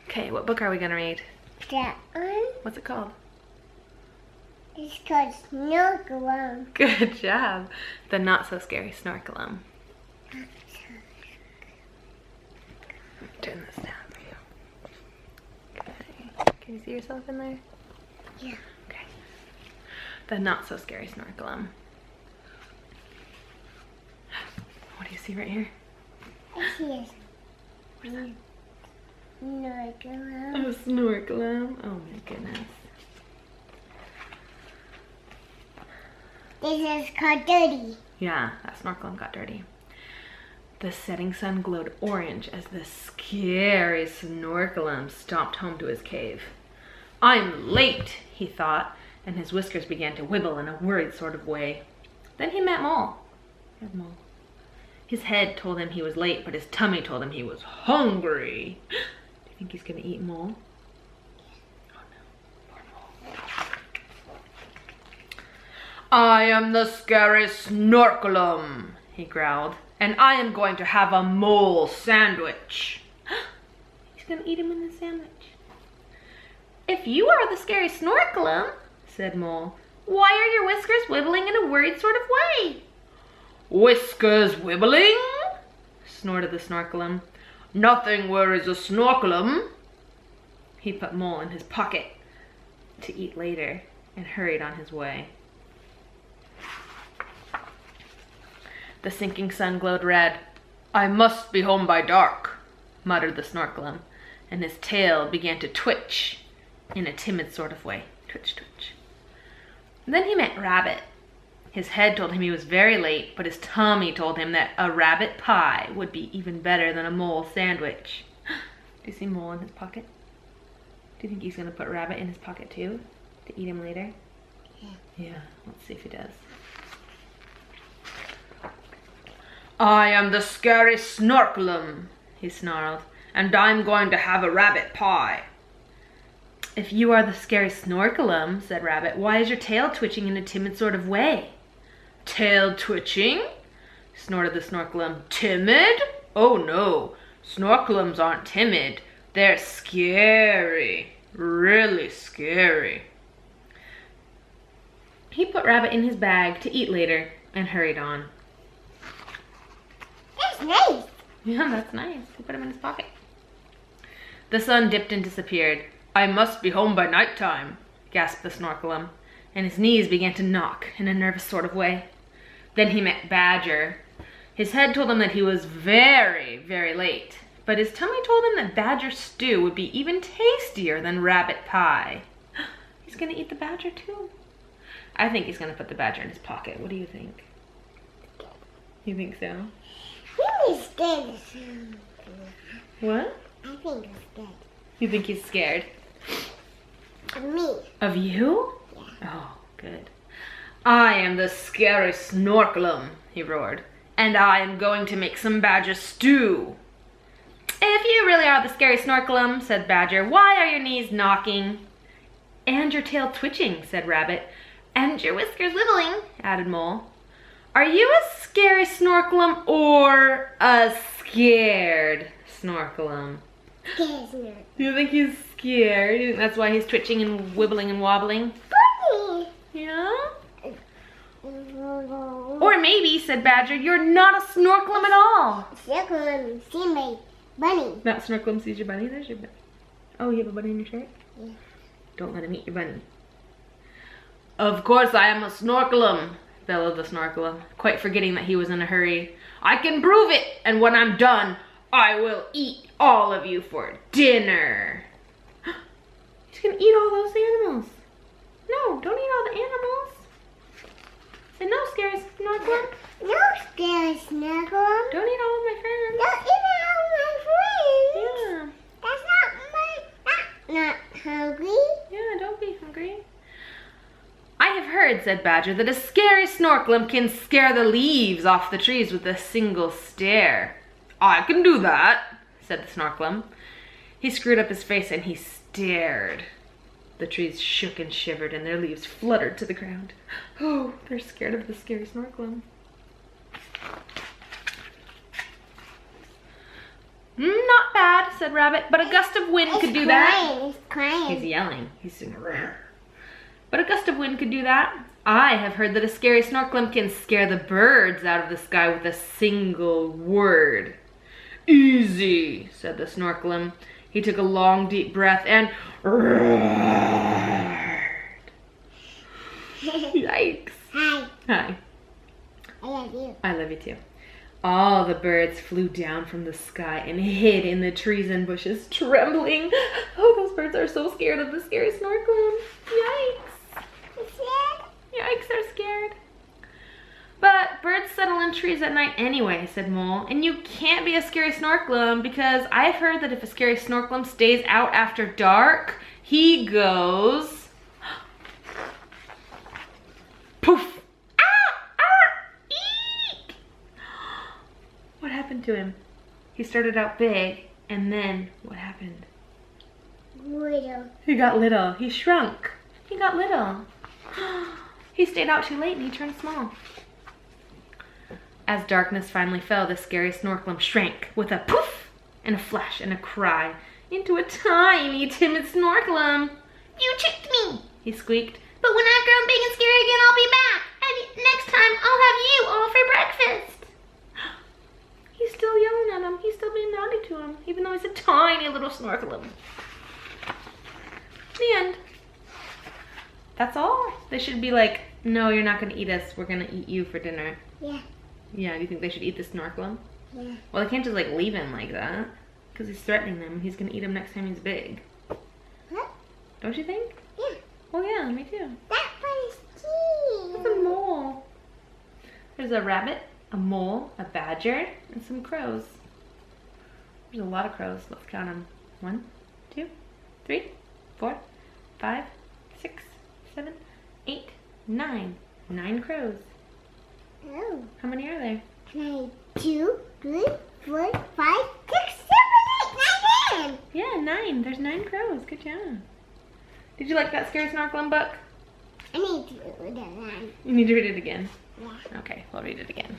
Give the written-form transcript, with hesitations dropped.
Okay, what book are we gonna read? That one What's it called? is called Snorklum. Good job. The Not So Scary Snorklum. Turn this down for you. Okay. Can you see yourself in there? Yeah. Okay. The Not So Scary Snorklum. What do you see right here? I see a What's that? Snorklum. Oh, Snorklum. Oh my goodness. This is called Dirty. Yeah, that Snorklum got dirty. The setting sun glowed orange as the scary Snorklum stomped home to his cave. I'm late, he thought, and his whiskers began to wibble in a worried sort of way. Then he met Mole. Here's Mole. His head told him he was late, but his tummy told him he was hungry. Do you think he's gonna eat Mole? Oh no, poor Mole. I am the scary Snorklum, he growled, and I am going to have a mole sandwich. He's gonna eat him in the sandwich. If you are the scary Snorklum, said Mole, why are your whiskers wibbling in a worried sort of way? Whiskers wibbling? Snorted the Snorklum. Nothing worries a Snorklum. He put Mole in his pocket to eat later and hurried on his way. The sinking sun glowed red. I must be home by dark, muttered the Snorklum, and his tail began to twitch in a timid sort of way. Twitch, twitch. Then he met Rabbit. His head told him he was very late, but his tummy told him that a rabbit pie would be even better than a mole sandwich. Do you see Mole in his pocket? Do you think he's going to put Rabbit in his pocket too, to eat him later? Yeah, let's see if he does. I am the scary Snorklum, he snarled, and I'm going to have a rabbit pie. If you are the scary Snorklum, said Rabbit, why is your tail twitching in a timid sort of way? Tail twitching? Snorted the Snorklum. Timid? Oh no, Snorklums aren't timid. They're scary. Really scary. He put Rabbit in his bag to eat later and hurried on. That's nice. Yeah, that's nice. He put him in his pocket. The sun dipped and disappeared. I must be home by nighttime, gasped the Snorklum, and his knees began to knock in a nervous sort of way. Then he met Badger. His head told him that he was very, very late, but his tummy told him that Badger stew would be even tastier than rabbit pie. He's gonna eat the Badger too. I think he's gonna put the Badger in his pocket. What do you think? You think so? He's scared. What? I think he's scared. You think he's scared? Of me. Of you? Yeah. Oh, good. I am the scary Snorklum, he roared, and I am going to make some Badger stew. If you really are the scary Snorklum, said Badger, why are your knees knocking? And your tail twitching, said Rabbit. And your whiskers wibbling, added Mole. Are you a scary Snorklum or a scared Snorklum? Scared. You think he's scared? You think that's why he's twitching and wibbling and wobbling? Bunny. Yeah? Or maybe, said Badger, you're not a Snorklum at all. Snorklum, see my bunny. That Snorklum sees your bunny? There's your bunny. Oh, you have a bunny in your shirt? Yeah. Don't let him eat your bunny. Of course I am a Snorklum, bellowed the Snorklum, quite forgetting that he was in a hurry. I can prove it, and when I'm done, I will eat all of you for dinner. He's gonna eat all those animals. No, don't eat all the animals. Say no, scary Snorklum. No, scared Snorklum. Don't eat all of my friends. Don't eat all my friends. Yeah. That's not hungry. Yeah, don't be hungry. I have heard, said Badger, that a scary Snorklum can scare the leaves off the trees with a single stare. I can do that, said the Snorklum. He screwed up his face and he stared. The trees shook and shivered and their leaves fluttered to the ground. Oh, they're scared of the scary Snorklum. Not bad, said Rabbit, but a gust of wind could do that. It's crying. He's yelling. He's saying, "Rrr." But a gust of wind could do that. I have heard that a scary Snorklum can scare the birds out of the sky with a single word. Easy, said the Snorklum. He took a long, deep breath and roared. Yikes. Hi. Hi. I love you. I love you too. All the birds flew down from the sky and hid in the trees and bushes, trembling. Oh, those birds are so scared of the scary Snorklum. Yikes. Yikes, they're scared. But birds settle in trees at night anyway, said Mole. And you can't be a scary Snorklum because I've heard that if a scary Snorklum stays out after dark, he goes... poof! Eek! What happened to him? He started out big, and then what happened? Little. He got little. He shrunk. He got little. He stayed out too late and he turned small. As darkness finally fell, the scary Snorklum shrank with a poof and a flash and a cry into a tiny, timid Snorklum. You tricked me, he squeaked. But when I've grown big and scary again, I'll be back. And next time, I'll have you all for breakfast. He's still yelling at him. He's still being naughty to him, even though he's a tiny little Snorklum. The end. That's all? They should be like, no, you're not going to eat us. We're going to eat you for dinner. Yeah. Yeah, do you think they should eat the Snorklum? Yeah. Well, they can't just like leave him like that. Because he's threatening them. He's going to eat him next time he's big. What? Don't you think? Yeah. Oh yeah, me too. That one is cute. That's a mole. There's a rabbit, a mole, a badger, and some crows. There's a lot of crows. Let's count them. 1, 2, 3, 4, 5, 6, 7, 8, 9. 9 crows. Oh. How many are there? 1, 2, 3, 4, 5, 6, 7, 8, 9, 10. Yeah, 9. There's 9 crows. Good job. Did you like that Scary Snorklum book? I need to do that. You need to read it again. Yeah. Okay, we'll read it again.